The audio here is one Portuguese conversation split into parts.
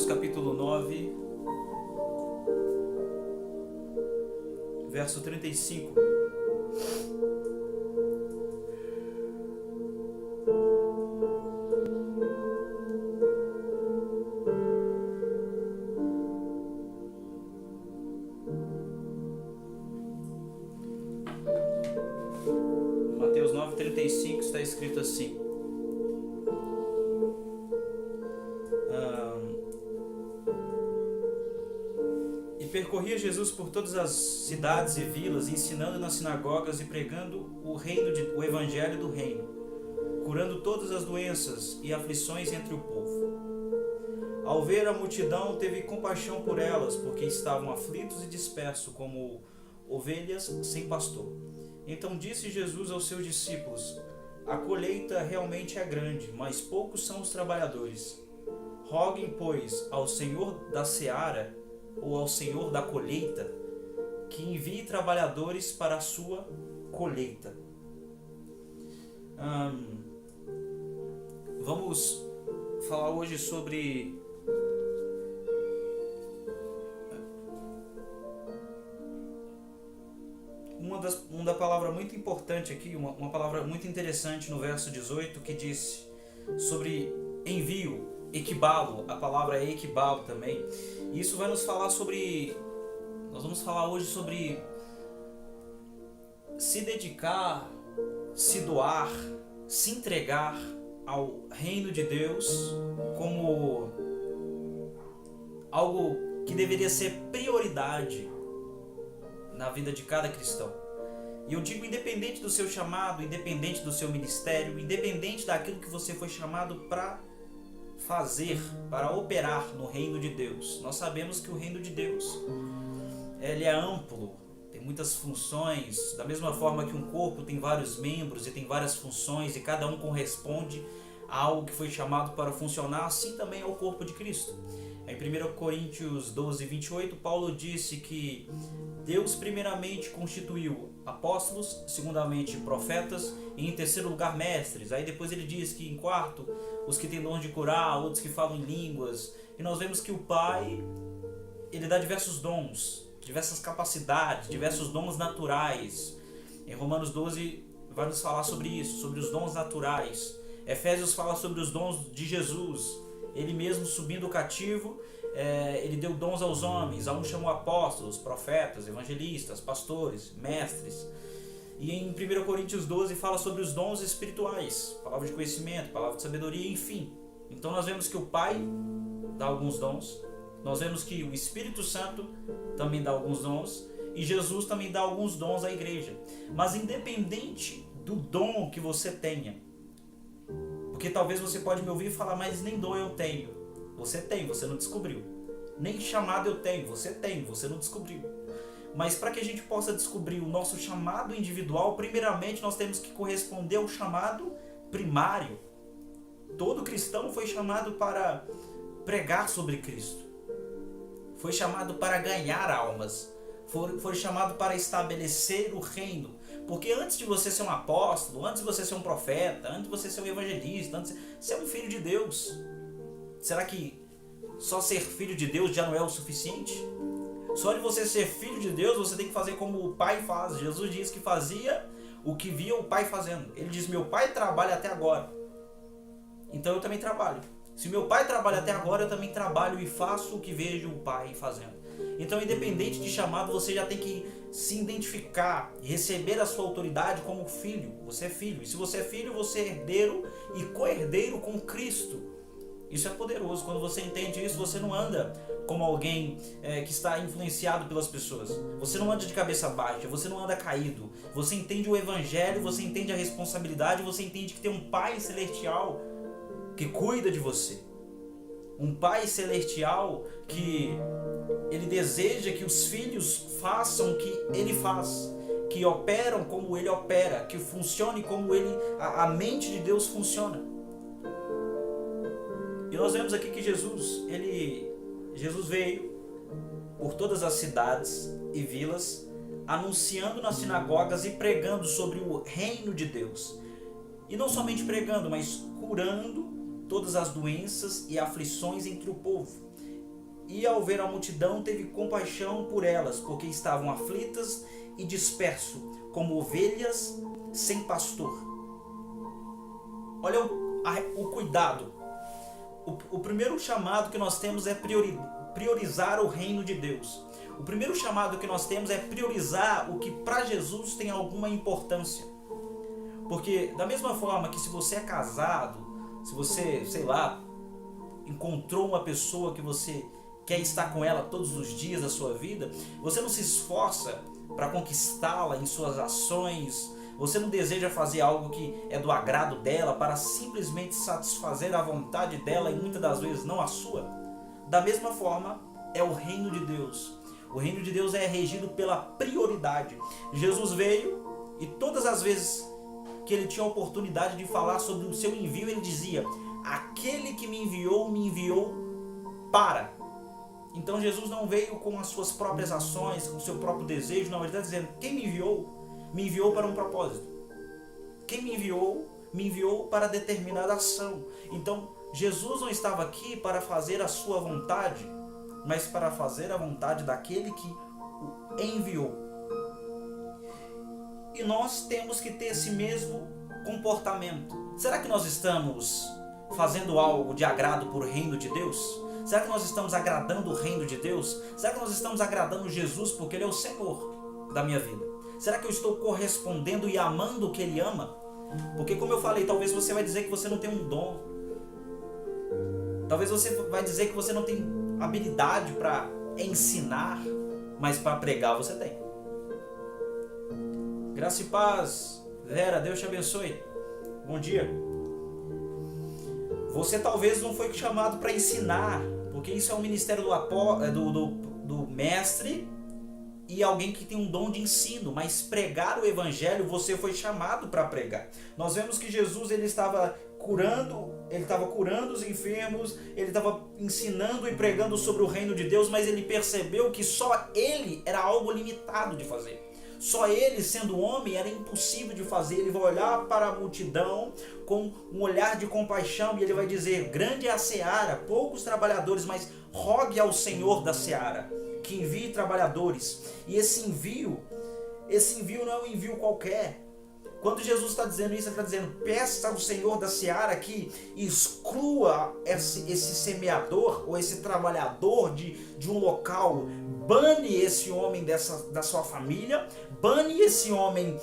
capítulo 9, verso 35. Mateus 9:35 está escrito assim: E percorria Jesus por todas as cidades e vilas, ensinando nas sinagogas e pregando o evangelho do reino, curando todas as doenças e aflições entre o povo. Ao ver a multidão, teve compaixão por elas, porque estavam aflitos e dispersos, como ovelhas sem pastor. Então disse Jesus aos seus discípulos: A colheita realmente é grande, mas poucos são os trabalhadores. Roguem, pois, ao Senhor da seara, ou ao Senhor da colheita, que envie trabalhadores para a sua colheita. Vamos falar hoje sobre uma palavra muito importante aqui, uma palavra muito interessante no verso 18, que diz sobre envio, equibalo. A palavra é equibalo também. E isso vai nos falar sobre, nós vamos falar hoje sobre se dedicar, se doar, se entregar ao reino de Deus como algo que deveria ser prioridade na vida de cada cristão. E eu digo independente do seu chamado, independente do seu ministério, independente daquilo que você foi chamado para fazer, para operar no reino de Deus. Nós sabemos que o reino de Deus, ele é amplo, tem muitas funções, da mesma forma que um corpo tem vários membros e tem várias funções e cada um corresponde a algo que foi chamado para funcionar, assim também é o corpo de Cristo. Em 1 Coríntios 12:28, Paulo disse que Deus primeiramente constituiu apóstolos, segundamente profetas e em terceiro lugar mestres. Aí depois ele diz que em quarto, os que têm dom de curar, outros que falam em línguas. E nós vemos que o Pai, ele dá diversos dons, diversas capacidades, diversos dons naturais. Em Romanos 12 vai nos falar sobre isso, sobre os dons naturais. Efésios fala sobre os dons de Jesus. Ele mesmo subindo o cativo, ele deu dons aos homens. A um chamou apóstolos, profetas, evangelistas, pastores, mestres. E em 1 Coríntios 12 fala sobre os dons espirituais, palavra de conhecimento, palavra de sabedoria, enfim. Então nós vemos que o Pai dá alguns dons, nós vemos que o Espírito Santo também dá alguns dons, e Jesus também dá alguns dons à igreja. Mas independente do dom que você tenha, porque talvez você pode me ouvir e falar, mas nem dom eu tenho. Você tem, você não descobriu. Nem chamado eu tenho, você não descobriu. Mas para que a gente possa descobrir o nosso chamado individual, primeiramente nós temos que corresponder ao chamado primário. Todo cristão foi chamado para pregar sobre Cristo. Foi chamado para ganhar almas. Foi chamado para estabelecer o reino. Porque antes de você ser um apóstolo, antes de você ser um profeta, antes de você ser um evangelista, antes de você ser um filho de Deus. Será que só ser filho de Deus já não é o suficiente? Só de você ser filho de Deus, você tem que fazer como o Pai faz. Jesus diz que fazia o que via o Pai fazendo. Ele diz, meu Pai trabalha até agora, então eu também trabalho. Se meu Pai trabalha até agora, eu também trabalho e faço o que vejo o Pai fazendo. Então, independente de chamado, você já tem que se identificar, receber a sua autoridade como filho. Você é filho. E se você é filho, você é herdeiro e co-herdeiro com Cristo. Isso é poderoso. Quando você entende isso, você não anda como alguém que está influenciado pelas pessoas. Você não anda de cabeça baixa, você não anda caído. Você entende o evangelho, você entende a responsabilidade, você entende que tem um Pai celestial que cuida de você. Um Pai celestial que ele deseja que os filhos façam o que ele faz, que operam como ele opera, que funcione como a mente de Deus funciona. E nós vemos aqui que Jesus veio por todas as cidades e vilas, anunciando nas sinagogas e pregando sobre o reino de Deus. E não somente pregando, mas curando todas as doenças e aflições entre o povo. e ao ver a multidão teve compaixão por elas, porque estavam aflitas e disperso, como ovelhas sem pastor. Olha o cuidado. O primeiro chamado que nós temos é priorizar o reino de Deus. O primeiro chamado que nós temos é priorizar o que para Jesus tem alguma importância. Porque da mesma forma que se você é casado, se você, sei lá, encontrou uma pessoa que você quer estar com ela todos os dias da sua vida, você não se esforça para conquistá-la em suas ações, você não deseja fazer algo que é do agrado dela para simplesmente satisfazer a vontade dela e muitas das vezes não a sua. Da mesma forma é o reino de Deus. O reino de Deus é regido pela prioridade. Jesus veio e todas as vezes que ele tinha a oportunidade de falar sobre o seu envio, ele dizia: aquele que me enviou para. Então Jesus não veio com as suas próprias ações, com o seu próprio desejo, não, ele está dizendo: quem me enviou para um propósito. Quem me enviou para determinada ação. Então Jesus não estava aqui para fazer a sua vontade, mas para fazer a vontade daquele que o enviou. E nós temos que ter esse mesmo comportamento. Será que nós estamos fazendo algo de agrado por o reino de Deus? Será que nós estamos agradando o reino de Deus? Será que nós estamos agradando Jesus porque Ele é o Senhor da minha vida? Será que eu estou correspondendo e amando o que Ele ama? Porque, como eu falei, talvez você vai dizer que você não tem um dom. Talvez você vai dizer que você não tem habilidade para ensinar, mas para pregar você tem. Graça e paz, Vera, Deus te abençoe. Bom dia. Você talvez não foi chamado para ensinar, porque isso é um ministério do mestre e alguém que tem um dom de ensino, mas pregar o evangelho você foi chamado para pregar. Nós vemos que Jesus ele estava curando os enfermos, ele estava ensinando e pregando sobre o reino de Deus, mas ele percebeu que só ele era algo limitado de fazer. Só ele, sendo homem, era impossível de fazer. Ele vai olhar para a multidão com um olhar de compaixão e ele vai dizer: grande é a seara, poucos trabalhadores, mas rogue ao Senhor da seara que envie trabalhadores. E esse envio não é um envio qualquer. Quando Jesus está dizendo isso, ele está dizendo: peça ao Senhor da seara que exclua esse semeador ou esse trabalhador de um local, bane esse homem da sua família, bane esse homem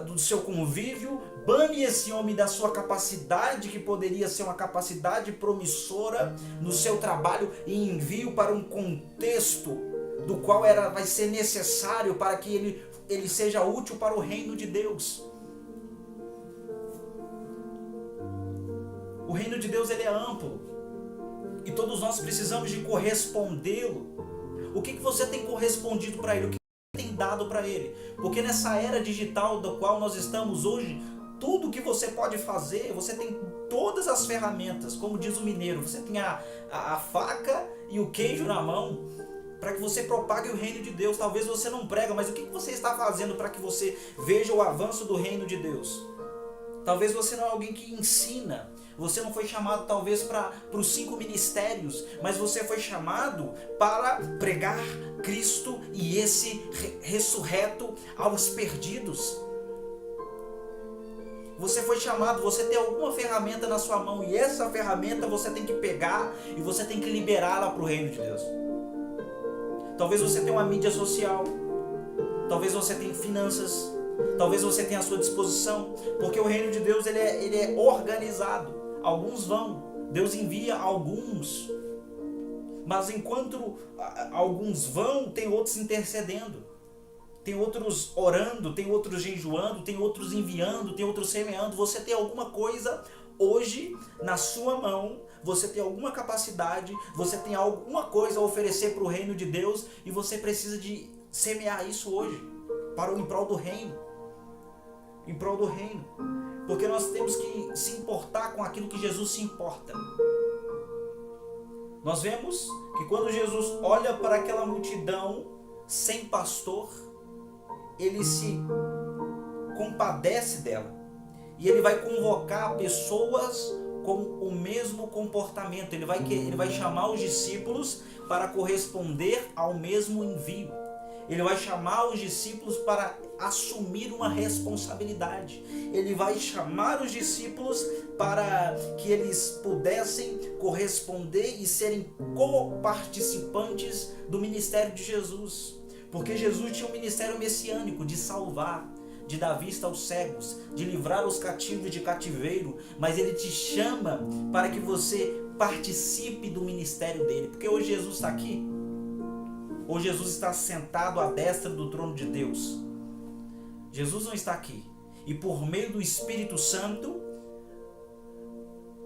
do seu convívio, bane esse homem da sua capacidade, que poderia ser uma capacidade promissora no seu trabalho, e envie-o para um contexto do qual vai ser necessário para que ele seja útil para o reino de Deus. O reino de Deus ele é amplo e todos nós precisamos de correspondê-lo. O que você tem correspondido para ele? O que você tem dado para ele? Porque nessa era digital da qual nós estamos hoje, tudo que você pode fazer, você tem todas as ferramentas, como diz o mineiro, você tem a faca e o queijo na mão, para que você propague o reino de Deus. Talvez você não prega, mas o que você está fazendo para que você veja o avanço do reino de Deus? Talvez você não é alguém que ensina, você não foi chamado talvez para os 5 ministérios, mas você foi chamado para pregar Cristo e esse ressurreto aos perdidos. Você foi chamado, você tem alguma ferramenta na sua mão e essa ferramenta você tem que pegar e você tem que liberá-la para o reino de Deus. Talvez você tenha uma mídia social, talvez você tenha finanças, talvez você tenha à sua disposição, porque o reino de Deus ele é organizado. Alguns vão, Deus envia alguns, mas enquanto alguns vão, tem outros intercedendo, tem outros orando, tem outros jejuando, tem outros enviando, tem outros semeando. Você tem alguma coisa hoje na sua mão, você tem alguma capacidade, você tem alguma coisa a oferecer para o reino de Deus e você precisa de semear isso hoje, em prol do reino. Em prol do reino. Porque nós temos que se importar com aquilo que Jesus se importa. Nós vemos que quando Jesus olha para aquela multidão sem pastor, ele se compadece dela. E ele vai convocar pessoas com o mesmo comportamento. Ele vai chamar os discípulos para corresponder ao mesmo envio. Ele vai chamar os discípulos para assumir uma responsabilidade. Ele vai chamar os discípulos para que eles pudessem corresponder e serem co-participantes do ministério de Jesus. Porque Jesus tinha um ministério messiânico de salvar, de dar vista aos cegos, de livrar os cativos de cativeiro, mas ele te chama para que você participe do ministério dele. Porque hoje Jesus está aqui. Hoje Jesus está sentado à destra do trono de Deus. Jesus não está aqui. E por meio do Espírito Santo,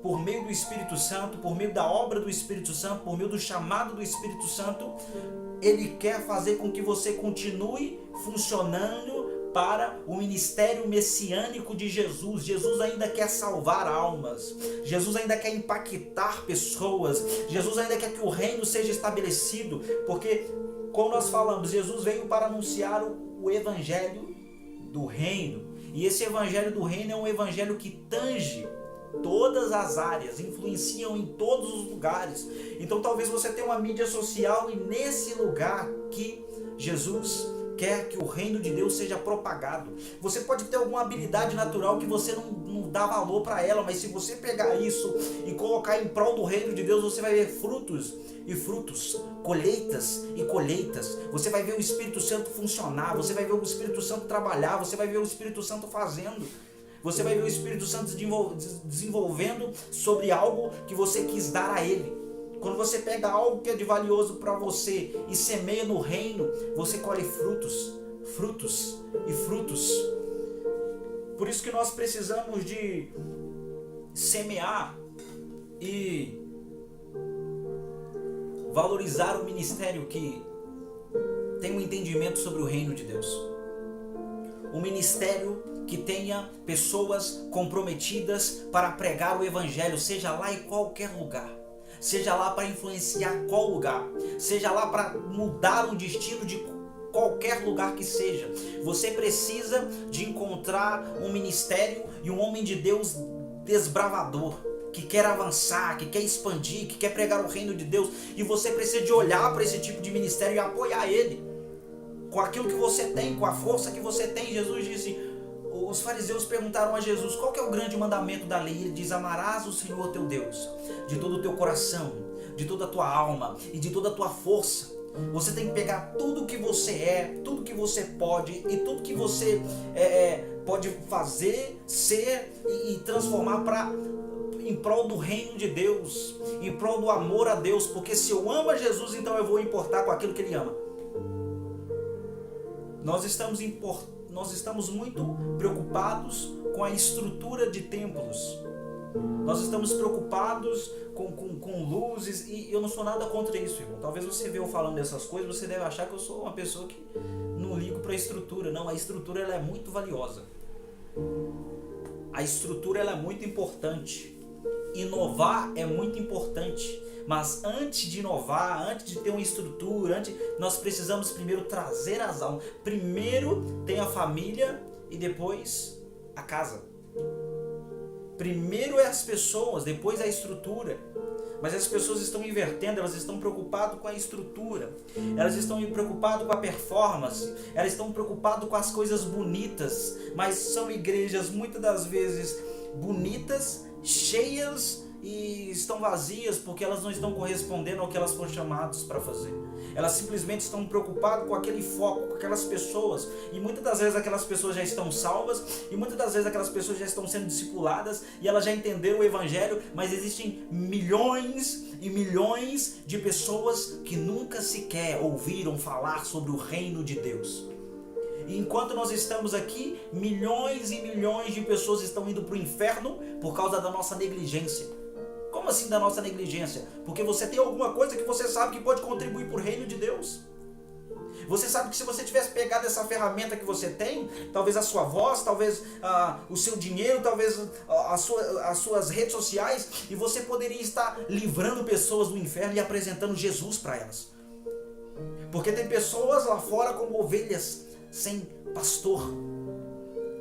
por meio da obra do Espírito Santo, por meio do chamado do Espírito Santo, ele quer fazer com que você continue funcionando para o ministério messiânico de Jesus. Jesus ainda quer salvar almas. Jesus ainda quer impactar pessoas. Jesus ainda quer que o reino seja estabelecido. Porque, como nós falamos, Jesus veio para anunciar o evangelho do reino. E esse evangelho do reino é um evangelho que tange todas as áreas, influenciam em todos os lugares. Então talvez você tenha uma mídia social e nesse lugar que Jesus quer que o reino de Deus seja propagado. Você pode ter alguma habilidade natural que você não dá valor para ela, mas se você pegar isso e colocar em prol do reino de Deus, você vai ver frutos e frutos, colheitas e colheitas. Você vai ver o Espírito Santo funcionar, você vai ver o Espírito Santo trabalhar, você vai ver o Espírito Santo fazendo. Você vai ver o Espírito Santo desenvolvendo sobre algo que você quis dar a Ele. Quando você pega algo que é de valioso para você e semeia no reino, você colhe frutos, frutos e frutos. Por isso que nós precisamos de semear e valorizar o ministério que tem um entendimento sobre o reino de Deus. Um ministério que tenha pessoas comprometidas para pregar o evangelho, seja lá em qualquer lugar. Seja lá para influenciar qual lugar, seja lá para mudar o destino de qualquer lugar que seja. Você precisa de encontrar um ministério e um homem de Deus desbravador, que quer avançar, que quer expandir, que quer pregar o reino de Deus. E você precisa de olhar para esse tipo de ministério e apoiar ele, com aquilo que você tem, com a força que você tem. Jesus disse... Os fariseus perguntaram a Jesus qual que é o grande mandamento da lei. Ele diz: amarás o Senhor teu Deus de todo o teu coração, de toda a tua alma e de toda a tua força. Você tem que pegar tudo que você é, tudo que você pode e tudo que você pode fazer, ser e transformar em prol do reino de Deus, em prol do amor a Deus. Porque se eu amo a Jesus, então eu vou importar com aquilo que Ele ama. Nós estamos muito preocupados com a estrutura de templos. Nós estamos preocupados com luzes, e eu não sou nada contra isso, irmão. Talvez você veja eu falando dessas coisas, você deve achar que eu sou uma pessoa que não ligo para a estrutura. Não, a estrutura ela é muito valiosa. A estrutura ela é muito importante. Inovar é muito importante. Mas antes de inovar, antes de ter uma estrutura, nós precisamos primeiro trazer as almas. Primeiro tem a família e depois a casa. Primeiro é as pessoas, depois a estrutura. Mas as pessoas estão invertendo, elas estão preocupadas com a estrutura. Elas estão preocupadas com a performance. Elas estão preocupadas com as coisas bonitas. Mas são igrejas muitas das vezes bonitas, cheias e estão vazias porque elas não estão correspondendo ao que elas foram chamadas para fazer. Elas simplesmente estão preocupadas com aquele foco, com aquelas pessoas, e muitas das vezes aquelas pessoas já estão salvas, e muitas das vezes aquelas pessoas já estão sendo discipuladas e elas já entenderam o evangelho, mas existem milhões e milhões de pessoas que nunca sequer ouviram falar sobre o reino de Deus. E enquanto nós estamos aqui, milhões e milhões de pessoas estão indo para o inferno por causa da nossa negligência. Como assim da nossa negligência? Porque você tem alguma coisa que você sabe que pode contribuir para o reino de Deus. Você sabe que se você tivesse pegado essa ferramenta que você tem, talvez a sua voz, talvez o seu dinheiro, talvez as suas redes sociais, e você poderia estar livrando pessoas do inferno e apresentando Jesus para elas. Porque tem pessoas lá fora como ovelhas sem pastor,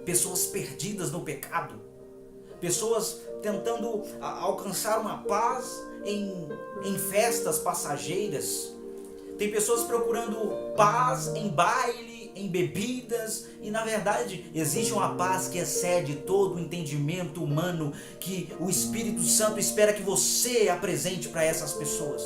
pessoas perdidas no pecado, pessoas tentando alcançar uma paz em festas passageiras. Tem pessoas procurando paz em baile, em bebidas, e na verdade existe uma paz que excede todo o entendimento humano, que o Espírito Santo espera que você apresente para essas pessoas.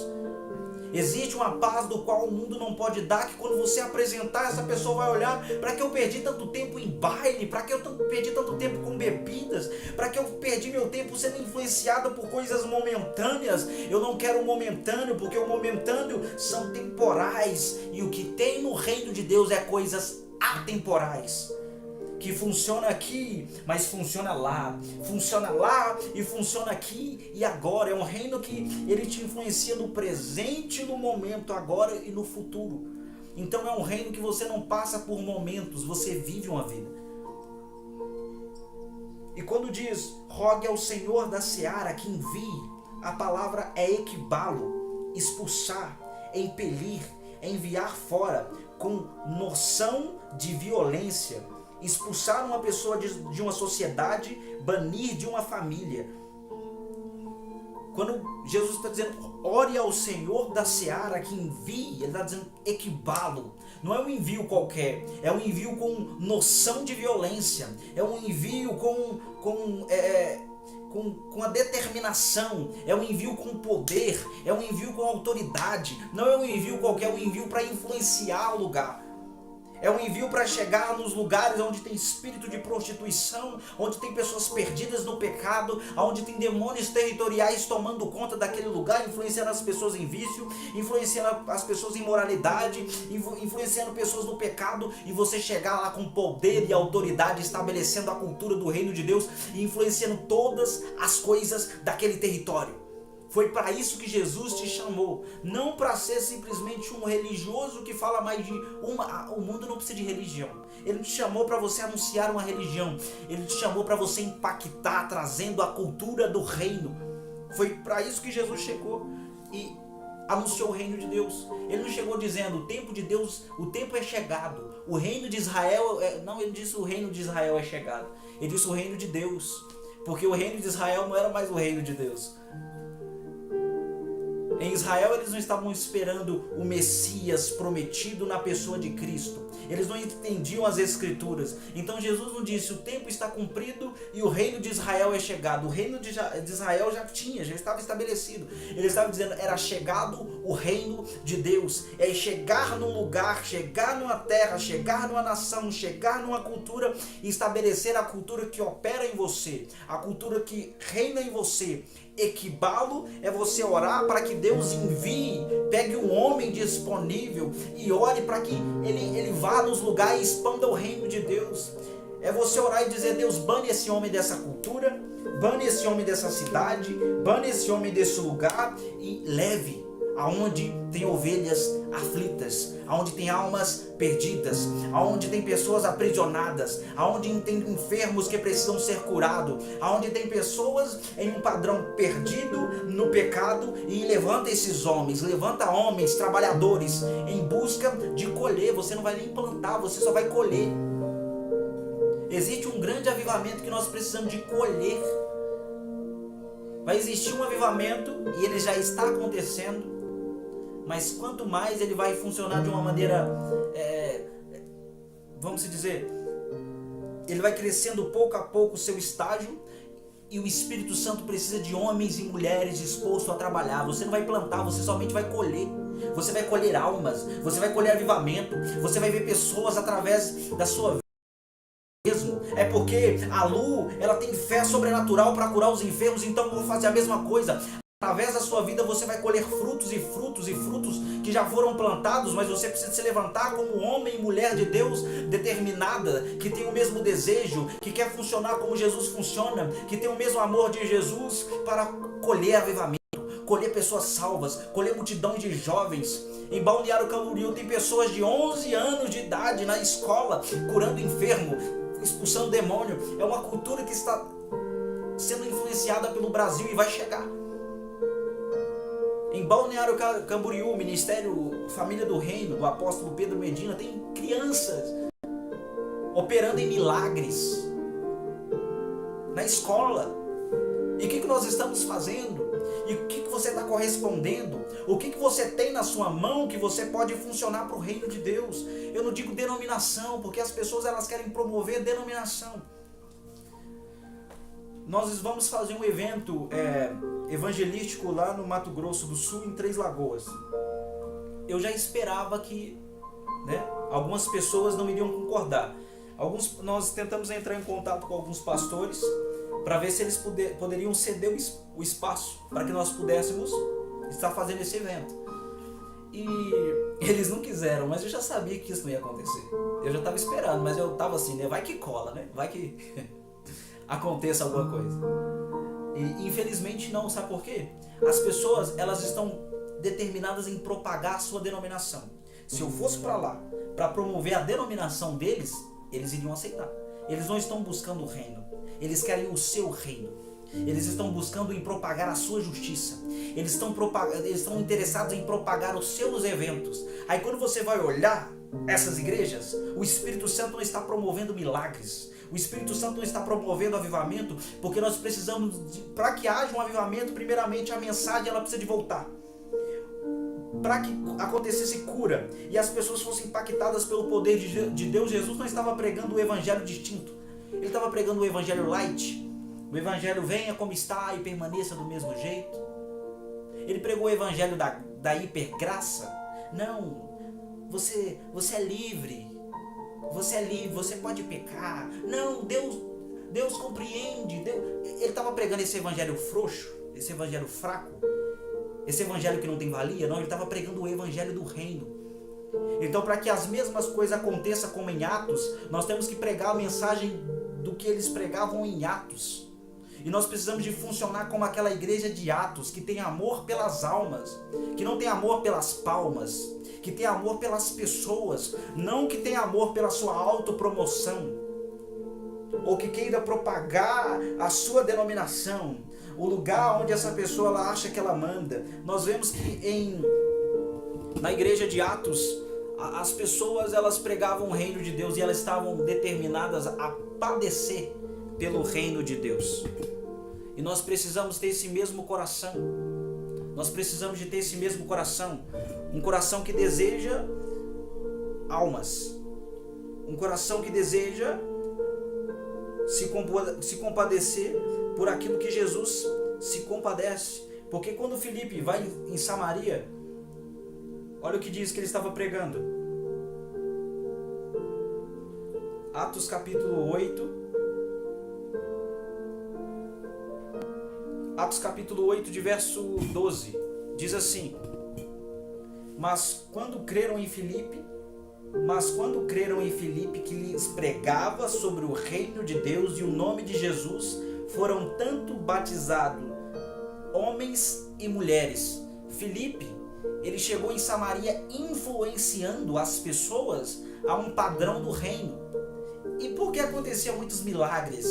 Existe uma paz do qual o mundo não pode dar, que quando você apresentar, essa pessoa vai olhar: para que eu perdi tanto tempo em baile? Para que eu perdi tanto tempo com bebidas? Para que eu perdi meu tempo sendo influenciado por coisas momentâneas? Eu não quero o momentâneo, porque o momentâneo são temporais, e o que tem no reino de Deus é coisas atemporais, que funciona aqui, mas funciona lá e funciona aqui e agora. É um reino que ele te influencia no presente, no momento, agora e no futuro. Então é um reino que você não passa por momentos, você vive uma vida. E quando diz: rogue ao Senhor da seara que envie, a palavra é equibalo, expulsar, impelir, enviar fora, com noção de violência. Expulsar uma pessoa de uma sociedade, banir de uma família. Quando Jesus está dizendo: ore ao Senhor da seara que envie, ele está dizendo equibalo. Não é um envio qualquer, é um envio com noção de violência, é um envio com a determinação, é um envio com poder, é um envio com autoridade. Não é um envio qualquer, é um envio para influenciar o lugar. É um envio para chegar nos lugares onde tem espírito de prostituição, onde tem pessoas perdidas no pecado, onde tem demônios territoriais tomando conta daquele lugar, influenciando as pessoas em vício, influenciando as pessoas em moralidade, influenciando pessoas no pecado, e você chegar lá com poder e autoridade, estabelecendo a cultura do reino de Deus e influenciando todas as coisas daquele território. Foi para isso que Jesus te chamou, não para ser simplesmente um religioso que fala mais de uma... O mundo não precisa de religião. Ele te chamou para você anunciar uma religião. Ele te chamou para você impactar, trazendo a cultura do reino. Foi para isso que Jesus chegou e anunciou o reino de Deus. Ele não chegou dizendo: o tempo de Deus, o tempo é chegado, o reino de Israel... Não, ele disse: o reino de Israel é chegado. Ele disse: o reino de Deus, porque o reino de Israel não era mais o reino de Deus. Em Israel eles não estavam esperando o Messias prometido na pessoa de Cristo. Eles não entendiam as Escrituras. Então Jesus não disse: o tempo está cumprido e o reino de Israel é chegado. O reino de Israel já estava estabelecido. Ele estava dizendo: era chegado o reino de Deus. É chegar num lugar, chegar numa terra, chegar numa nação, chegar numa cultura e estabelecer a cultura que opera em você, a cultura que reina em você. Equibalo é você orar para que Deus envie, pegue um homem disponível e ore para que ele vá nos lugares e expanda o reino de Deus. É você orar e dizer: Deus, bane esse homem dessa cultura, bane esse homem dessa cidade, bane esse homem desse lugar e leve aonde tem ovelhas aflitas, aonde tem almas perdidas, aonde tem pessoas aprisionadas, aonde tem enfermos que precisam ser curados, aonde tem pessoas em um padrão perdido no pecado, e levanta esses homens, levanta homens trabalhadores em busca de colher. Você não vai nem plantar, você só vai colher. Existe um grande avivamento que nós precisamos de colher. Vai existir um avivamento e ele já está acontecendo. Mas quanto mais ele vai funcionar de uma maneira, vamos dizer, ele vai crescendo pouco a pouco o seu estágio, e o Espírito Santo precisa de homens e mulheres dispostos a trabalhar. Você não vai plantar, você somente vai colher. Você vai colher almas, você vai colher avivamento, você vai ver pessoas através da sua vida mesmo. É porque a Lu, ela tem fé sobrenatural para curar os enfermos, então eu vou fazer a mesma coisa. Através da sua vida você vai colher frutos e frutos e frutos que já foram plantados, mas você precisa se levantar como homem e mulher de Deus determinada, que tem o mesmo desejo, que quer funcionar como Jesus funciona, que tem o mesmo amor de Jesus, para colher avivamento, colher pessoas salvas, colher multidão de jovens. Em Balneário Camboriú tem pessoas de 11 anos de idade na escola, curando enfermo, expulsando demônio. É uma cultura que está sendo influenciada pelo Brasil e vai chegar. Em Balneário Camboriú, Ministério Família do Reino, do apóstolo Pedro Medina, tem crianças operando em milagres. Na escola, E o que nós estamos fazendo? E o que você está correspondendo? O que você tem na sua mão que você pode funcionar para o reino de Deus? Eu não digo denominação, porque as pessoas elas querem promover denominação. Nós vamos fazer um evento evangelístico lá no Mato Grosso do Sul, em Três Lagoas. Eu já esperava que, algumas pessoas não iriam concordar. Nós tentamos entrar em contato com alguns pastores para ver se eles poderiam ceder o espaço para que nós pudéssemos estar fazendo esse evento. E eles não quiseram, mas eu já sabia que isso não ia acontecer. Eu já estava esperando, mas eu estava assim, vai que cola, vai que aconteça alguma coisa. E infelizmente não, sabe por quê? As pessoas, elas estão determinadas em propagar a sua denominação. Se eu fosse para lá para promover a denominação deles, eles iriam aceitar. Eles não estão buscando o reino, eles querem o seu reino. Eles estão buscando em propagar a sua justiça. Eles estão interessados em propagar os seus eventos. Aí quando você vai olhar essas igrejas, o Espírito Santo não está promovendo milagres. O Espírito Santo não está promovendo avivamento, porque nós precisamos, para que haja um avivamento, primeiramente a mensagem ela precisa de voltar. Para que acontecesse cura e as pessoas fossem impactadas pelo poder de Deus, Jesus não estava pregando o evangelho distinto. Ele estava pregando o evangelho light. O evangelho venha como está e permaneça do mesmo jeito. Ele pregou o evangelho da hipergraça. Não, você é livre. Você é livre, você pode pecar. Não, Deus compreende. Ele estava pregando esse evangelho frouxo, esse evangelho fraco. Esse evangelho que não tem valia, não, ele estava pregando o evangelho do reino. Então, para que as mesmas coisas aconteçam como em Atos, nós temos que pregar a mensagem do que eles pregavam em Atos. E nós precisamos de funcionar como aquela igreja de Atos, que tem amor pelas almas, que não tem amor pelas palmas, que tem amor pelas pessoas, não que tem amor pela sua autopromoção, ou que queira propagar a sua denominação, o lugar onde essa pessoa ela acha que ela manda. Nós vemos que na igreja de Atos, as pessoas elas pregavam o reino de Deus e elas estavam determinadas a padecer pelo reino de Deus. E nós precisamos ter esse mesmo coração. Nós precisamos de ter esse mesmo coração. Um coração que deseja almas. Um coração que deseja se compadecer por aquilo que Jesus se compadece. Porque quando Filipe vai em Samaria, olha o que diz que ele estava pregando. Atos capítulo 8. Atos capítulo 8, de verso 12. Diz assim: Mas quando creram em Filipe, que lhes pregava sobre o reino de Deus e o nome de Jesus, foram tanto batizados homens e mulheres. Filipe, ele chegou em Samaria influenciando as pessoas a um padrão do reino. E por que aconteciam muitos milagres?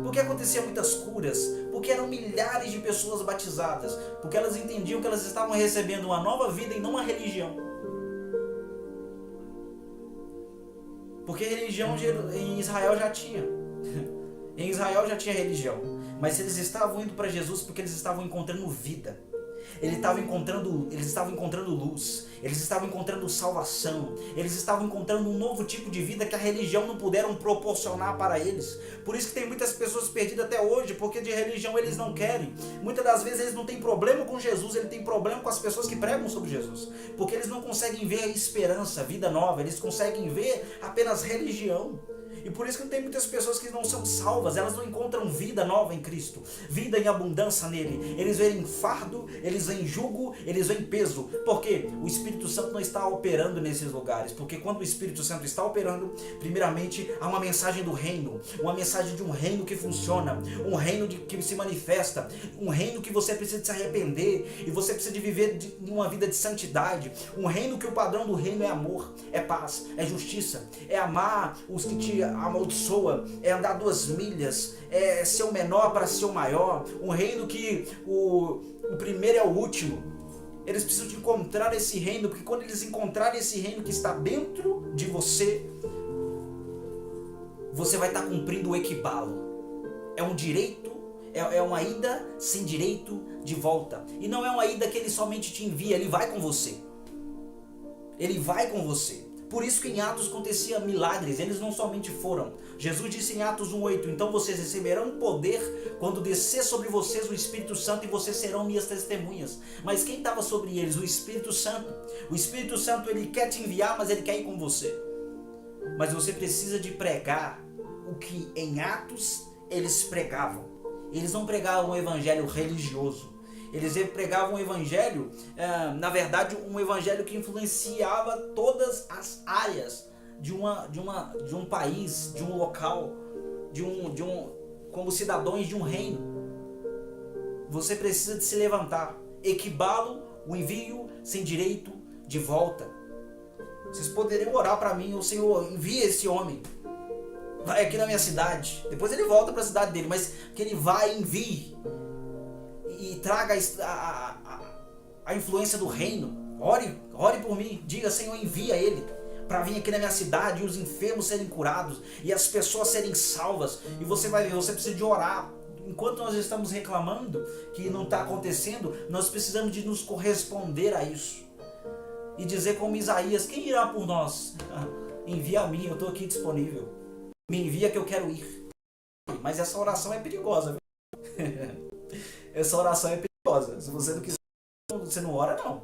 Por que aconteciam muitas curas? Porque eram milhares de pessoas batizadas. Porque elas entendiam que elas estavam recebendo uma nova vida e não uma religião. Porque religião em Israel já tinha. Em Israel já tinha religião. Mas eles estavam indo para Jesus porque eles estavam encontrando vida. Eles estavam encontrando luz, eles estavam encontrando salvação, eles estavam encontrando um novo tipo de vida que a religião não puderam proporcionar para eles. Por isso que tem muitas pessoas perdidas até hoje, porque de religião eles não querem. Muitas das vezes eles não têm problema com Jesus, eles têm problema com as pessoas que pregam sobre Jesus, porque eles não conseguem ver a esperança, vida nova, eles conseguem ver apenas religião. E por isso que tem muitas pessoas que não são salvas, elas não encontram vida nova em Cristo, vida em abundância nele. Eles veem fardo, eles veem jugo, eles veem peso. Porque o Espírito Santo não está operando nesses lugares. Porque quando o Espírito Santo está operando, primeiramente há uma mensagem do reino, uma mensagem de um reino que funciona, um reino que se manifesta, um reino que você precisa de se arrepender e você precisa de viver uma vida de santidade, um reino que o padrão do reino é amor, é paz, é justiça, é amar os que te amaldiçoa, é andar 2 milhas, é ser o menor para ser o maior, um reino que o primeiro é o último. Eles precisam de encontrar esse reino, porque quando eles encontrarem esse reino que está dentro de você, você vai estar cumprindo o equibalo. É um direito, É uma ida sem direito de volta. E não é uma ida que ele somente te envia, ele vai com você. Ele vai com você. Por isso que em Atos acontecia milagres, eles não somente foram. Jesus disse em Atos 1:8, então vocês receberão poder quando descer sobre vocês o Espírito Santo e vocês serão minhas testemunhas. Mas quem estava sobre eles? O Espírito Santo. O Espírito Santo, ele quer te enviar, mas ele quer ir com você. Mas você precisa de pregar o que em Atos eles pregavam. Eles não pregavam um evangelho religioso. Eles pregavam um evangelho, na verdade, um evangelho que influenciava todas as áreas de um país, de um local, como cidadãos de um reino. Você precisa de se levantar. Equibalo o envio sem direito de volta. Vocês poderiam orar para mim, o Senhor, envia esse homem. Vai aqui na minha cidade. Depois ele volta para a cidade dele, mas que ele vai e envie. E traga a influência do reino. Ore por mim. Diga, Senhor, envia ele para vir aqui na minha cidade e os enfermos serem curados e as pessoas serem salvas. E você vai ver, você precisa de orar. Enquanto nós estamos reclamando que não está acontecendo, nós precisamos de nos corresponder a isso. E dizer como Isaías, quem irá por nós? Envia a mim, eu estou aqui disponível. Me envia que eu quero ir. Mas essa oração é perigosa. Essa oração é perigosa. Se você não quiser, você não ora, não.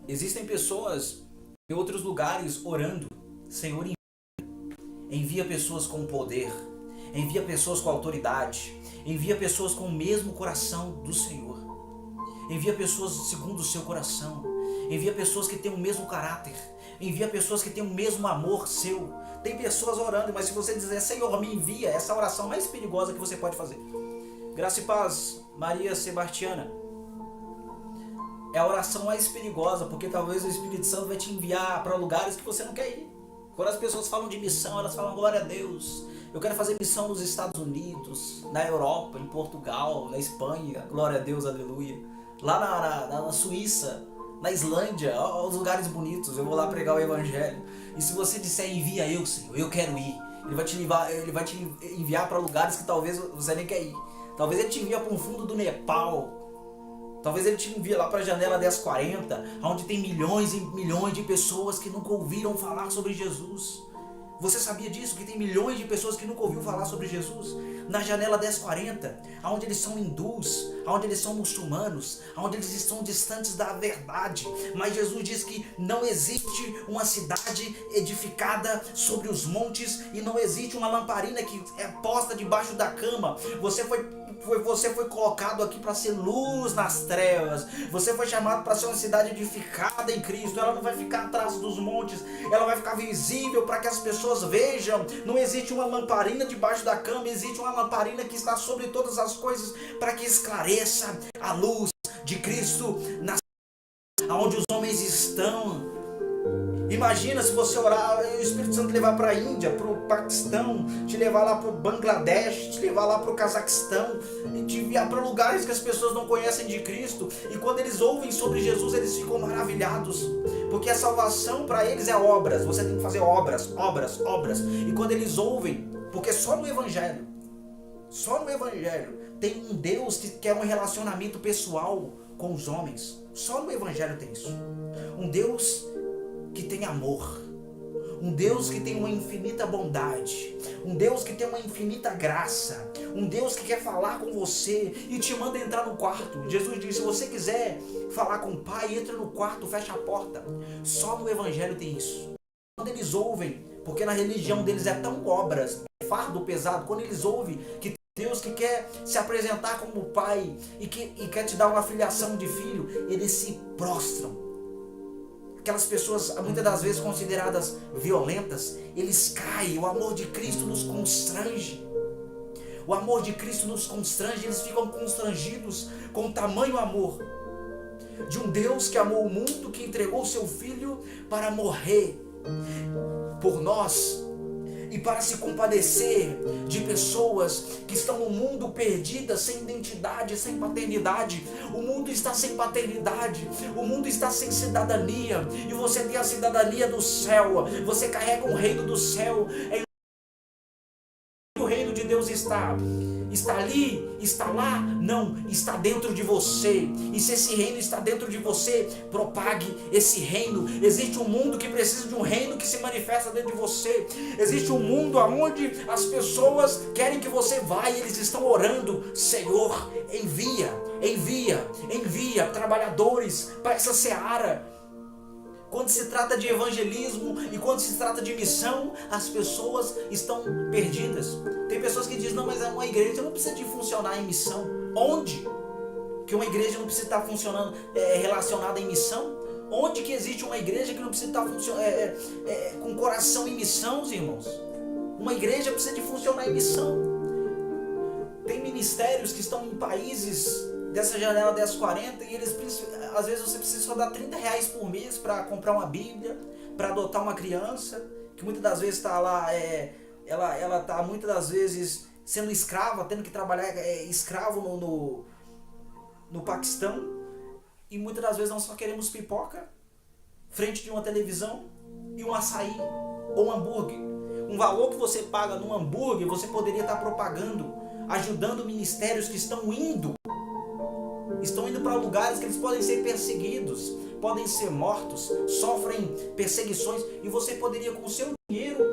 Existem pessoas em outros lugares orando. Senhor, envia pessoas com poder. Envia pessoas com autoridade. Envia pessoas com o mesmo coração do Senhor. Envia pessoas segundo o seu coração. Envia pessoas que têm o mesmo caráter. Envia pessoas que têm o mesmo amor seu. Tem pessoas orando, mas se você dizer, Senhor, me envia, essa é a oração mais perigosa que você pode fazer. Graça e paz, Maria Sebastiana. É a oração mais perigosa, porque talvez o Espírito Santo vai te enviar para lugares que você não quer ir. Quando as pessoas falam de missão, elas falam, glória a Deus, eu quero fazer missão nos Estados Unidos, na Europa, em Portugal, na Espanha, glória a Deus, aleluia. Lá na Suíça, na Islândia, os lugares bonitos, eu vou lá pregar o evangelho. E se você disser, envia eu, Senhor, eu quero ir, ele vai te enviar para lugares que talvez você nem quer ir. Talvez ele te envie para um fundo do Nepal. Talvez ele te envie lá para a janela 1040, onde tem milhões e milhões de pessoas que nunca ouviram falar sobre Jesus. Você sabia disso? Que tem milhões de pessoas que nunca ouviram falar sobre Jesus? Na janela 1040, onde eles são hindus, onde eles são muçulmanos, onde eles estão distantes da verdade. Mas Jesus diz que não existe uma cidade edificada sobre os montes e não existe uma lamparina que é posta debaixo da cama. Você foi colocado aqui para ser luz nas trevas. Você foi chamado para ser uma cidade edificada em Cristo. Ela não vai ficar atrás dos montes, ela vai ficar visível para que as pessoas vejam. Não existe uma lamparina debaixo da cama, existe uma lamparina que está sobre todas as coisas para que esclareça a luz de Cristo aonde os homens estão. Imagina se você orar e o Espírito Santo te levar para a Índia, para o Paquistão, te levar lá para o Bangladesh, te levar lá para o Cazaquistão, e te enviar para lugares que as pessoas não conhecem de Cristo. E quando eles ouvem sobre Jesus, eles ficam maravilhados, porque a salvação para eles é obras. Você tem que fazer obras. E quando eles ouvem, porque só no Evangelho tem um Deus que quer um relacionamento pessoal com os homens. Só no Evangelho tem isso. Um Deus que tem amor, um Deus que tem uma infinita bondade, um Deus que tem uma infinita graça, um Deus que quer falar com você e te manda entrar no quarto. Jesus disse, se você quiser falar com o Pai, entra no quarto, fecha a porta. Só no Evangelho tem isso. Quando eles ouvem, porque na religião deles é tão obras, fardo pesado, quando eles ouvem que Deus que quer se apresentar como Pai e quer te dar uma filiação de filho, eles se prostram. Aquelas pessoas, muitas das vezes consideradas violentas, eles caem. O amor de Cristo nos constrange. O amor de Cristo nos constrange. Eles ficam constrangidos com o tamanho amor de um Deus que amou o mundo, que entregou o seu Filho para morrer por nós e para se compadecer de pessoas que estão no mundo perdidas, sem identidade, sem paternidade. O mundo está sem paternidade, o mundo está sem cidadania, e você tem a cidadania do céu. Você carrega um reino do céu. reino de Deus está ali, está lá? Não, está dentro de você. E se esse reino está dentro de você, propague esse reino. Existe um mundo que precisa de um reino que se manifesta dentro de você. Existe um mundo onde as pessoas querem que você vá e eles estão orando: Senhor, envia trabalhadores para essa seara. Quando se trata de evangelismo e quando se trata de missão, as pessoas estão perdidas. Tem pessoas que dizem: não, mas uma igreja não precisa de funcionar em missão. Onde que uma igreja não precisa estar funcionando relacionada em missão? Onde que existe uma igreja que não precisa estar com coração em missão, irmãos? Uma igreja precisa de funcionar em missão. Tem ministérios que estão em países dessa janela 1040 e eles, às vezes você precisa só dar R$30 por mês para comprar uma Bíblia, para adotar uma criança, que muitas das vezes está lá, ela está muitas das vezes sendo escrava, tendo que trabalhar escravo no Paquistão, e muitas das vezes nós só queremos pipoca, frente de uma televisão e um açaí ou um hambúrguer. Um valor que você paga num hambúrguer, você poderia estar propagando, ajudando ministérios que estão indo para lugares que eles podem ser perseguidos, podem ser mortos, sofrem perseguições, e você poderia, com o seu dinheiro,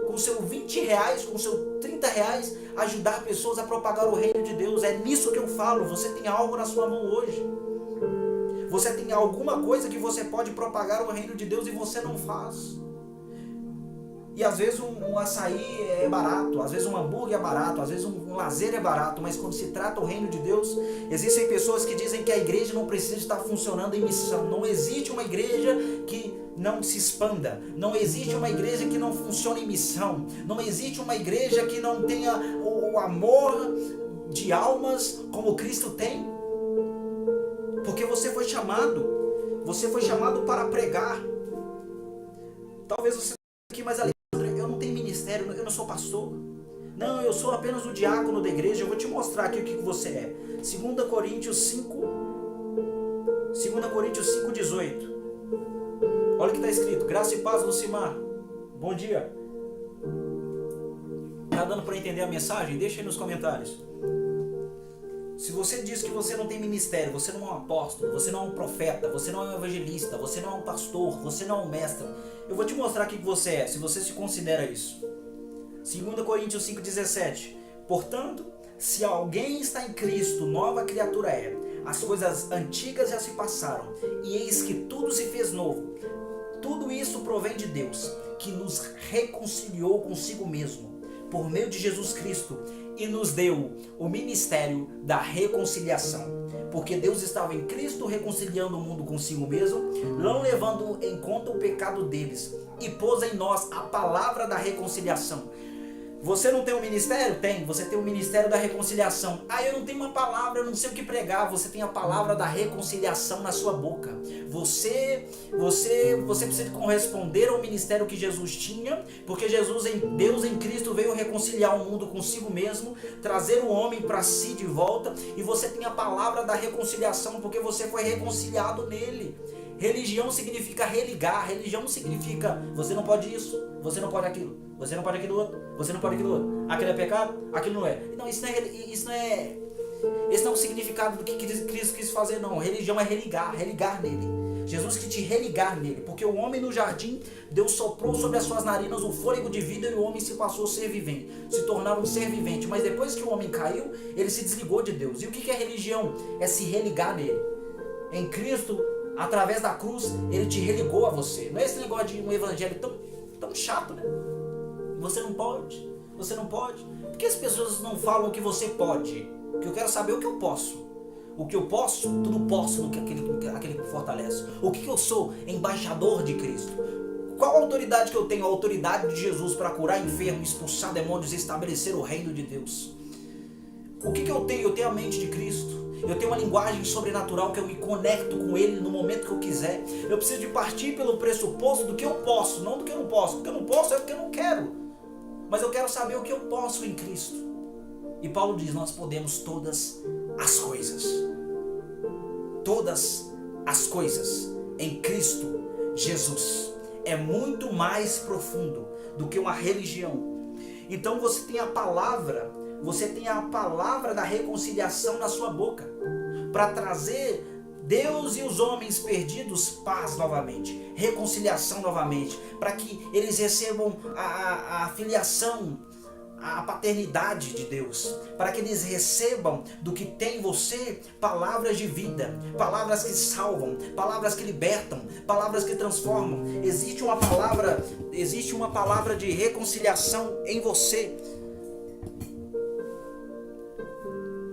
com o seu R$20, com o seu R$30, ajudar pessoas a propagar o reino de Deus. É nisso que eu falo. Você tem algo na sua mão hoje. Você tem alguma coisa que você pode propagar o reino de Deus e você não faz. E às vezes um açaí é barato, às vezes um hambúrguer é barato, às vezes um lazer é barato, mas quando se trata o reino de Deus, existem pessoas que dizem que a igreja não precisa estar funcionando em missão. Não existe uma igreja que não se expanda, não existe uma igreja que não funcione em missão, não existe uma igreja que não tenha o amor de almas como Cristo tem, porque você foi chamado para pregar. Talvez você aqui, mas eu não tenho ministério, eu não sou pastor. Não, eu sou apenas o diácono da igreja. Eu vou te mostrar aqui o que você é. 2 Coríntios 5:18. Olha o que está escrito: graça e paz, Lucimar. Bom dia. Tá dando para entender a mensagem? Deixa aí nos comentários. Se você diz que você não tem ministério, você não é um apóstolo, você não é um profeta, você não é um evangelista, você não é um pastor, você não é um mestre, eu vou te mostrar o que você é, se você se considera isso. 2 Coríntios 5:17. Portanto, se alguém está em Cristo, nova criatura é. As coisas antigas já se passaram, e eis que tudo se fez novo. Tudo isso provém de Deus, que nos reconciliou consigo mesmo, por meio de Jesus Cristo, e nos deu o ministério da reconciliação. Porque Deus estava em Cristo reconciliando o mundo consigo mesmo, não levando em conta o pecado deles, e pôs em nós a palavra da reconciliação. Você não tem um ministério? Tem. Você tem o ministério da reconciliação. Ah, eu não tenho uma palavra, eu não sei o que pregar. Você tem a palavra da reconciliação na sua boca. Você precisa corresponder ao ministério que Jesus tinha, porque Deus em Cristo veio reconciliar o mundo consigo mesmo, trazer o homem para si de volta, e você tem a palavra da reconciliação, porque você foi reconciliado nele. Religião significa religar. Religião significa você não pode isso, você não pode aquilo, você não pode aquilo outro, você não pode aquilo outro. Aquilo é pecado, aquilo não é. Não, esse não é o significado do que Cristo quis fazer, não. Religião é religar nele. Jesus quis te religar nele, porque o homem no jardim, Deus soprou sobre as suas narinas o fôlego de vida e o homem se passou a ser vivente, se tornar um ser vivente. Mas depois que o homem caiu, ele se desligou de Deus. E o que é religião? É se religar nele. Em Cristo, através da cruz, ele te religou a você. Não é esse negócio de um evangelho tão chato, né? Você não pode. Por que as pessoas não falam o que você pode? Porque eu quero saber o que eu posso. O que eu posso, tudo posso aquele que fortalece. O que eu sou? Embaixador de Cristo. Qual a autoridade que eu tenho? A autoridade de Jesus para curar enfermos, expulsar demônios e estabelecer o reino de Deus. O que eu tenho? Eu tenho a mente de Cristo. Eu tenho uma linguagem sobrenatural que eu me conecto com Ele no momento que eu quiser. Eu preciso de partir pelo pressuposto do que eu posso, não do que eu não posso. O que eu não posso é porque eu não quero. Mas eu quero saber o que eu posso em Cristo. E Paulo diz: nós podemos todas as coisas. Todas as coisas em Cristo Jesus. É muito mais profundo do que uma religião. Então você tem a palavra da reconciliação na sua boca, para trazer Deus e os homens perdidos paz novamente, reconciliação novamente, para que eles recebam a filiação, a paternidade de Deus, para que eles recebam do que tem em você palavras de vida, palavras que salvam, palavras que libertam, palavras que transformam. Existe uma palavra de reconciliação em você.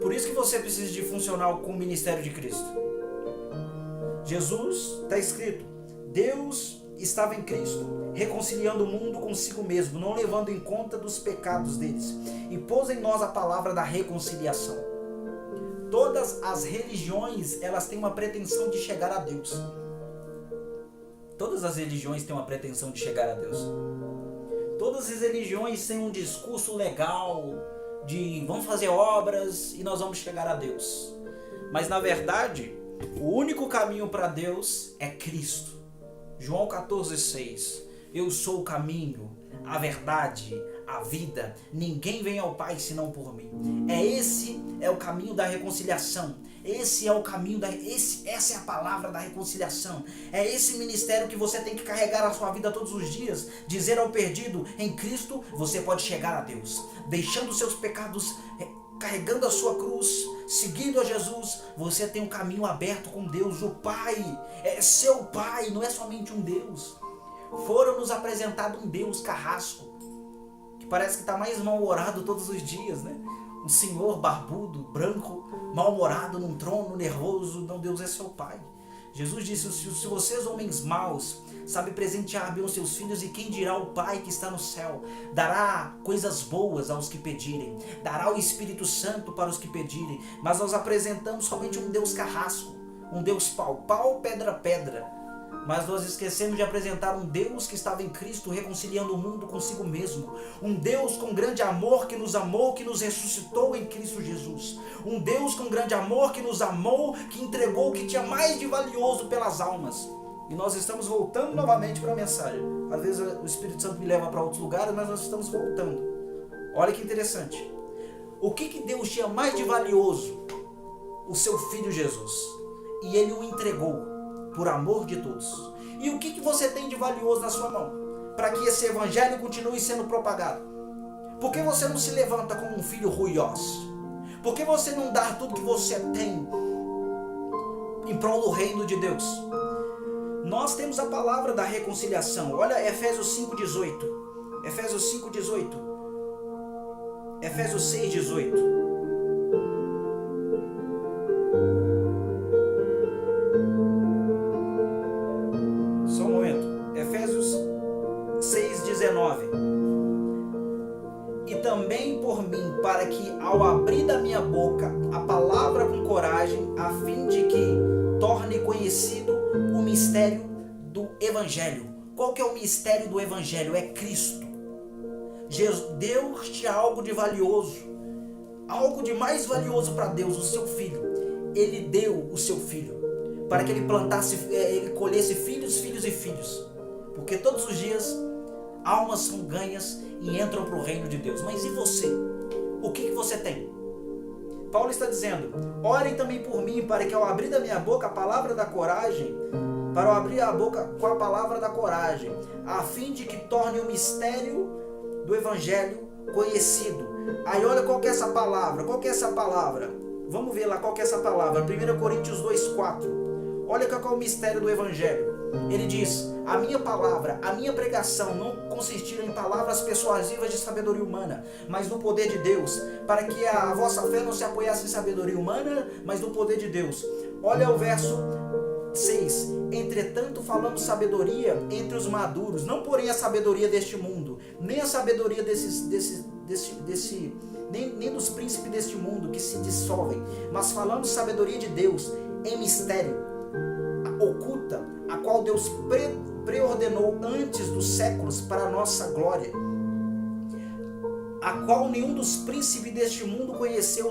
Por isso que você precisa de funcionar com o ministério de Cristo. Jesus, está escrito, Deus estava em Cristo, reconciliando o mundo consigo mesmo, não levando em conta dos pecados deles, e pôs em nós a palavra da reconciliação. Todas as religiões, elas têm uma pretensão de chegar a Deus. Todas as religiões têm uma pretensão de chegar a Deus. Todas as religiões têm um discurso legal de vamos fazer obras e nós vamos chegar a Deus. Mas na verdade, o único caminho para Deus é Cristo. João 14,6. Eu sou o caminho, a verdade, a vida. Ninguém vem ao Pai senão por mim. Esse é o caminho da reconciliação. Esse é o caminho essa é a palavra da reconciliação. É esse ministério que você tem que carregar na sua vida todos os dias. Dizer ao perdido, em Cristo você pode chegar a Deus. Deixando os seus pecados, carregando a sua cruz, seguindo a Jesus, você tem um caminho aberto com Deus. O Pai é seu Pai, não é somente um Deus. Foram nos apresentado um Deus carrasco, que parece que está mais mal-humorado todos os dias, né? Um senhor barbudo, branco, mal-humorado num trono, nervoso. Não, Deus é seu Pai. Jesus disse, se vocês homens maus sabem presentear bem os seus filhos, e quem dirá o Pai que está no céu? Dará coisas boas aos que pedirem, dará o Espírito Santo para os que pedirem. Mas nós apresentamos somente um Deus carrasco, um Deus pau, pedra. Mas nós esquecemos de apresentar um Deus que estava em Cristo, reconciliando o mundo consigo mesmo. Um Deus com grande amor, que nos amou, que nos ressuscitou em Cristo Jesus. Um Deus com grande amor, que nos amou, que entregou o que tinha mais de valioso pelas almas. E nós estamos voltando novamente para a mensagem. Às vezes o Espírito Santo me leva para outros lugares, mas nós estamos voltando. Olha que interessante. O que Deus tinha mais de valioso? O seu Filho Jesus. E Ele o entregou por amor de todos. E o que você tem de valioso na sua mão, para que esse evangelho continue sendo propagado? Por que você não se levanta como um filho ruioso? Por que você não dá tudo que você tem em prol do reino de Deus? Nós temos a palavra da reconciliação. Olha Efésios 5,18. Efésios 5,18. Efésios 6,18. Também por mim, para que ao abrir da minha boca a palavra com coragem, a fim de que torne conhecido o mistério do Evangelho. Qual que é o mistério do Evangelho? É Cristo. Deus tinha algo de valioso, algo de mais valioso para Deus, o seu Filho. Ele deu o seu Filho para que ele plantasse, ele colhesse filhos e filhos, porque todos os dias almas são ganhas e entram para o reino de Deus. Mas e você? O que você tem? Paulo está dizendo, orem também por mim, para que ao abrir da minha boca a palavra da coragem, para eu abrir a boca com a palavra da coragem, a fim de que torne o mistério do Evangelho conhecido. Aí olha qual que é essa palavra, Vamos ver lá qual que é essa palavra, 1 Coríntios 2,4. Olha qual é o mistério do Evangelho. Ele diz, a minha palavra, a minha pregação não consistiram em palavras persuasivas de sabedoria humana, mas no poder de Deus, para que a vossa fé não se apoiasse em sabedoria humana, mas no poder de Deus. Olha o verso 6. Entretanto falamos sabedoria entre os maduros, não porém a sabedoria deste mundo, nem a sabedoria nem dos príncipes deste mundo que se dissolvem, mas falamos sabedoria de Deus em mistério, oculta, a qual Deus preordenou antes dos séculos para a nossa glória, a qual nenhum dos príncipes deste mundo conheceu,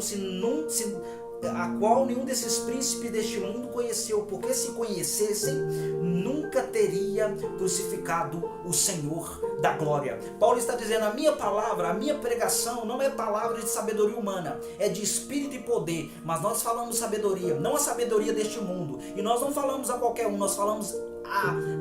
a qual nenhum desses príncipes deste mundo conheceu, porque se conhecessem, nunca teria crucificado o Senhor da glória. Paulo está dizendo, a minha palavra, a minha pregação não é palavra de sabedoria humana, é de espírito e poder, mas nós falamos sabedoria, não a sabedoria deste mundo, e nós não falamos a qualquer um, nós falamos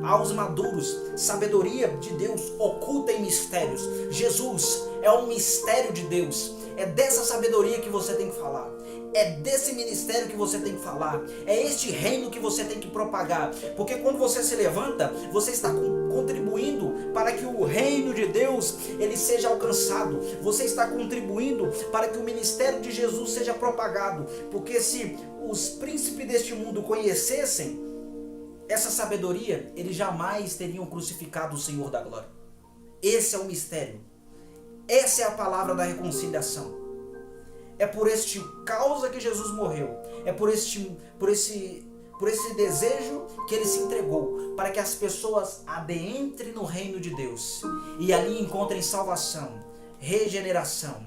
aos maduros, sabedoria de Deus oculta em mistérios. Jesus é um mistério de Deus, é dessa sabedoria que você tem que falar, é desse ministério que você tem que falar, é este reino que você tem que propagar, porque quando você se levanta, você está contribuindo para que o reino de Deus ele seja alcançado, você está contribuindo para que o ministério de Jesus seja propagado, porque se os príncipes deste mundo conhecessem essa sabedoria, eles jamais teriam crucificado o Senhor da glória. Esse é o mistério, essa é a palavra da reconciliação. É por este causa que Jesus morreu, é por esse desejo que ele se entregou, para que as pessoas adentrem no reino de Deus e ali encontrem salvação, regeneração,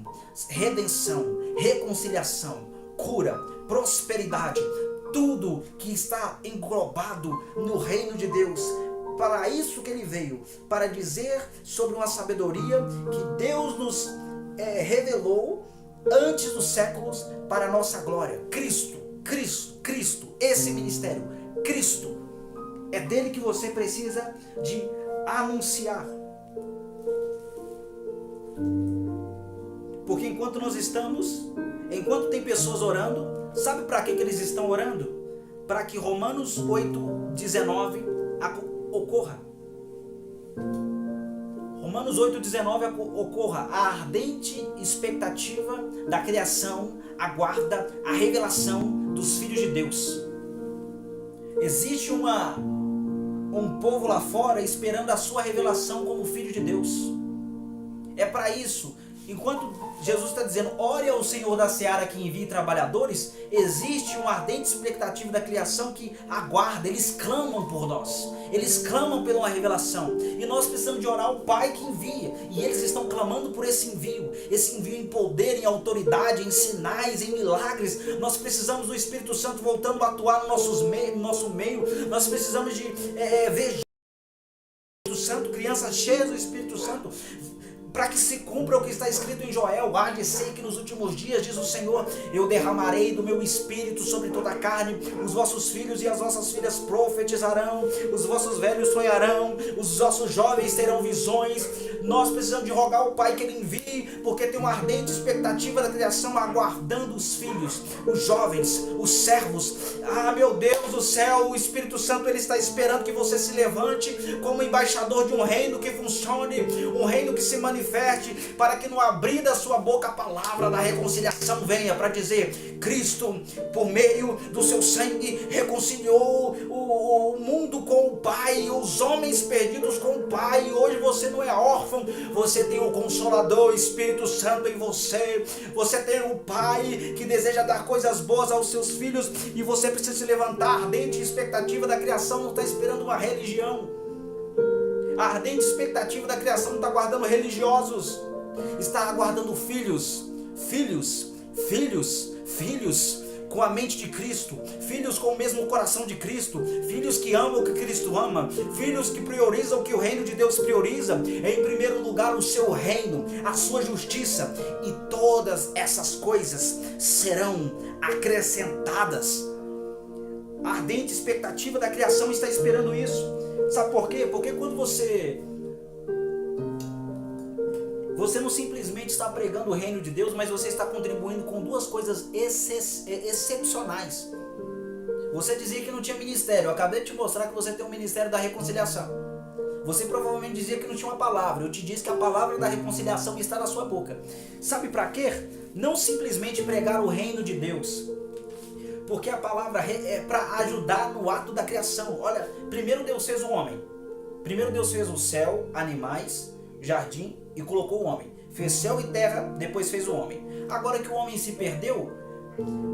redenção, reconciliação, cura, prosperidade, tudo que está englobado no reino de Deus. Para isso que ele veio, para dizer sobre uma sabedoria que Deus nos revelou antes dos séculos para a nossa glória. Cristo, esse ministério, Cristo, é dele que você precisa de anunciar. Porque enquanto enquanto tem pessoas orando, sabe para que eles estão orando? Para que Romanos 8:19 ocorra. Romanos 8:19 ocorra. A ardente expectativa da criação aguarda a revelação dos filhos de Deus. Existe um povo lá fora esperando a sua revelação como filho de Deus. É para isso. Enquanto Jesus está dizendo, ore ao Senhor da seara que envie trabalhadores, existe uma ardente expectativa da criação que aguarda, eles clamam por nós, eles clamam pela uma revelação, e nós precisamos de orar ao Pai que envia, e eles estão clamando por esse envio em poder, em autoridade, em sinais, em milagres. Nós precisamos do Espírito Santo voltando a atuar no nosso meio, nós precisamos de ver o Espírito Santo, crianças cheias do Espírito Santo, para que se cumpra o que está escrito em Joel. Há de ser que nos últimos dias, diz o Senhor, eu derramarei do meu espírito sobre toda a carne, os vossos filhos e as vossas filhas profetizarão, os vossos velhos sonharão, os vossos jovens terão visões. Nós precisamos de rogar ao Pai que Ele envie, porque tem uma ardente expectativa da criação aguardando os filhos, os jovens, os servos. Ah, meu Deus do céu, o Espírito Santo ele está esperando que você se levante como embaixador de um reino que funcione, um reino que se manifeste, para que no abrir da sua boca a palavra da reconciliação venha para dizer, Cristo, por meio do seu sangue, reconciliou o mundo com o Pai, os homens perdidos com o Pai. Hoje você não é órfão, você tem o Consolador, o Espírito Santo em você. Você tem o Pai que deseja dar coisas boas aos seus filhos, e você precisa se levantar. A ardente expectativa da criação não está esperando uma religião. A ardente expectativa da criação não está aguardando religiosos, está aguardando filhos com a mente de Cristo, filhos com o mesmo coração de Cristo, filhos que amam o que Cristo ama, filhos que priorizam o que o reino de Deus prioriza, em primeiro lugar o seu reino, a sua justiça, e todas essas coisas serão acrescentadas. A ardente expectativa da criação está esperando isso. Sabe por quê? Porque quando você não simplesmente está pregando o reino de Deus, mas você está contribuindo com duas coisas excepcionais. Você dizia que não tinha ministério, eu acabei de te mostrar que você tem um ministério da reconciliação. Você provavelmente dizia que não tinha uma palavra, eu te disse que a palavra da reconciliação está na sua boca. Sabe para quê? Não simplesmente pregar o reino de Deus, porque a palavra é para ajudar no ato da criação. Olha, primeiro Deus fez o homem. Primeiro Deus fez o céu, animais, jardim e colocou o homem. Fez céu e terra, depois fez o homem. Agora que o homem se perdeu,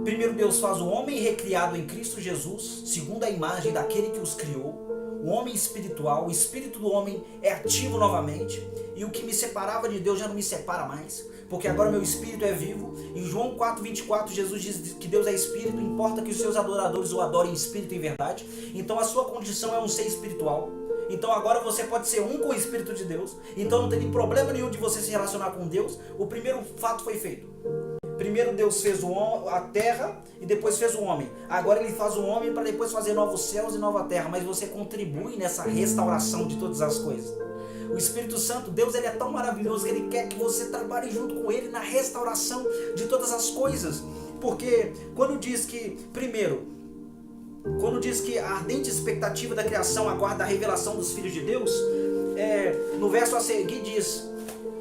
primeiro Deus faz o homem recriado em Cristo Jesus, segundo a imagem daquele que os criou. o homem espiritual, o espírito do homem é ativo novamente, e o que me separava de Deus já não me separa mais, porque agora meu espírito é vivo. Em João 4:24, Jesus diz que Deus é espírito, importa que os seus adoradores o adorem em espírito e em verdade. Então a sua condição é um ser espiritual. Então agora você pode ser um com o Espírito de Deus. Então não tem problema nenhum de você se relacionar com Deus. O primeiro fato foi feito. Primeiro Deus fez a terra e depois fez o homem. Agora ele faz o homem para depois fazer novos céus e nova terra. Mas você contribui nessa restauração de todas as coisas. O Espírito Santo, Deus, ele é tão maravilhoso que ele quer que você trabalhe junto com ele na restauração de todas as coisas. Porque quando diz que, primeiro, quando diz que a ardente expectativa da criação aguarda a revelação dos filhos de Deus, no verso a seguir diz: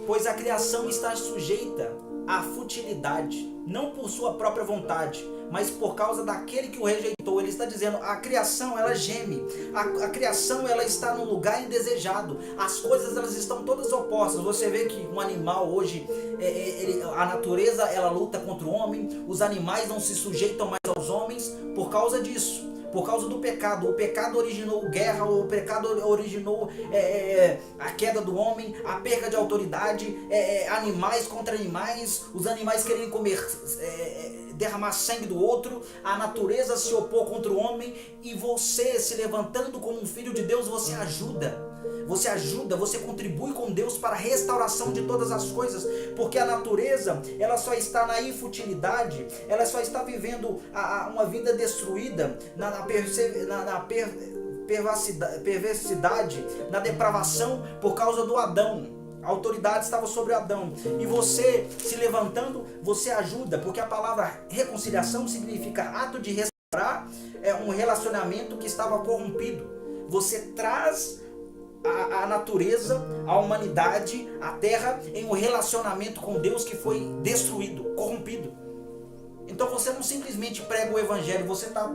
pois a criação está sujeita à futilidade, não por sua própria vontade, mas por causa daquele que o rejeitou. Ele está dizendo, a criação, ela geme, a criação, ela está num lugar indesejado, as coisas, elas estão todas opostas. Você vê que um animal hoje, a natureza, ela luta contra o homem, os animais não se sujeitam mais aos homens por causa disso. Por causa do pecado. O pecado originou guerra, o pecado originou a queda do homem, a perda de autoridade, animais contra animais, os animais querem comer, derramar sangue do outro, a natureza se opor contra o homem, e você se levantando como um filho de Deus, você ajuda, você contribui com Deus para a restauração de todas as coisas, porque a natureza, ela só está na infutilidade, ela só está vivendo uma vida destruída, na perversidade, na depravação, por causa do Adão. A autoridade estava sobre Adão, e você se levantando, você ajuda, porque a palavra reconciliação significa ato de restaurar um relacionamento que estava corrompido. Você traz a natureza, a humanidade, a terra em um relacionamento com Deus que foi destruído, corrompido. Então você não simplesmente prega o evangelho, você está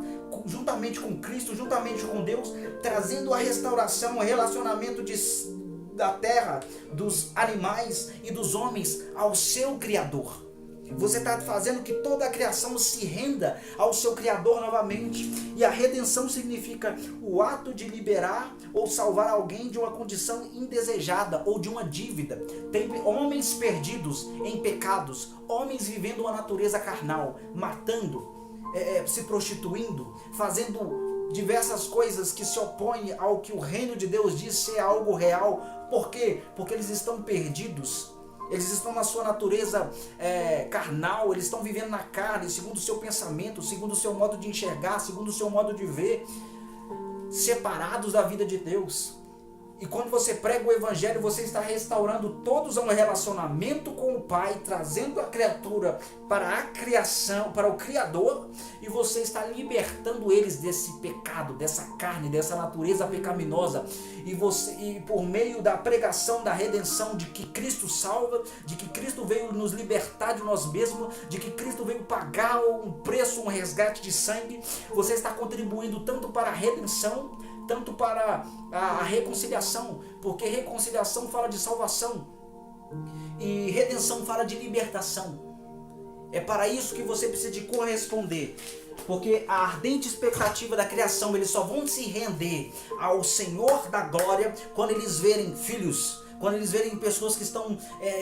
juntamente com Cristo, juntamente com Deus, trazendo a restauração, o relacionamento da terra, dos animais e dos homens ao seu Criador. Você está fazendo que toda a criação se renda ao seu Criador novamente. E a redenção significa o ato de liberar ou salvar alguém de uma condição indesejada ou de uma dívida. Tem homens perdidos em pecados, homens vivendo uma natureza carnal, matando, se prostituindo, fazendo diversas coisas que se opõem ao que o reino de Deus diz ser algo real. Por quê? Porque eles estão perdidos. Eles estão na sua natureza carnal, eles estão vivendo na carne, segundo o seu pensamento, segundo o seu modo de enxergar, segundo o seu modo de ver, separados da vida de Deus. E quando você prega o evangelho, você está restaurando todos a um relacionamento com o Pai, trazendo a criatura para a criação, para o Criador, e você está libertando eles desse pecado, dessa carne, dessa natureza pecaminosa. E por meio da pregação da redenção, de que Cristo salva, de que Cristo veio nos libertar de nós mesmos, de que Cristo veio pagar um preço, um resgate de sangue, você está contribuindo tanto para a redenção, tanto para a reconciliação, porque reconciliação fala de salvação e redenção fala de libertação. É para isso que você precisa de corresponder, porque a ardente expectativa da criação, eles só vão se render ao Senhor da glória quando eles verem filhos, quando eles verem pessoas que estão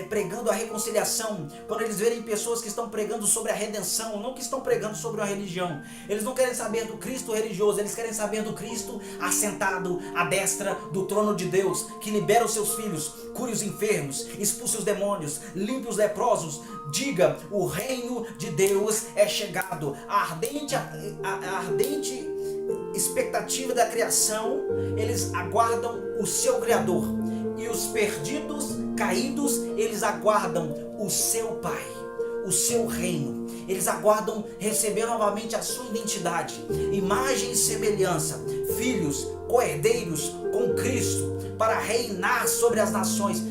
pregando a reconciliação, quando eles verem pessoas que estão pregando sobre a redenção, não que estão pregando sobre uma religião. Eles não querem saber do Cristo religioso, eles querem saber do Cristo assentado à destra do trono de Deus, que libera os seus filhos, cure os enfermos, expulse os demônios, limpe os leprosos, diga, o reino de Deus é chegado. A ardente expectativa da criação, eles aguardam o seu Criador. E os perdidos, caídos, eles aguardam o seu Pai, o seu reino. Eles aguardam receber novamente a sua identidade, imagem e semelhança, filhos, co-herdeiros com Cristo, para reinar sobre as nações.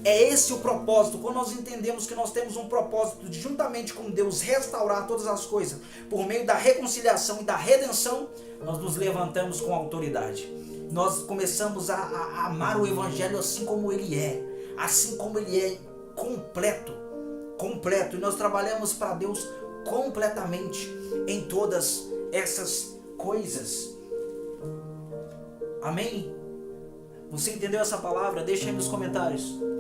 É esse o propósito. Quando nós entendemos que nós temos um propósito de, juntamente com Deus, restaurar todas as coisas, por meio da reconciliação e da redenção, nós nos levantamos com autoridade. Nós começamos a amar o evangelho assim como ele é, completo, e nós trabalhamos para Deus completamente em todas essas coisas. Amém? Você entendeu essa palavra? Deixa aí nos comentários.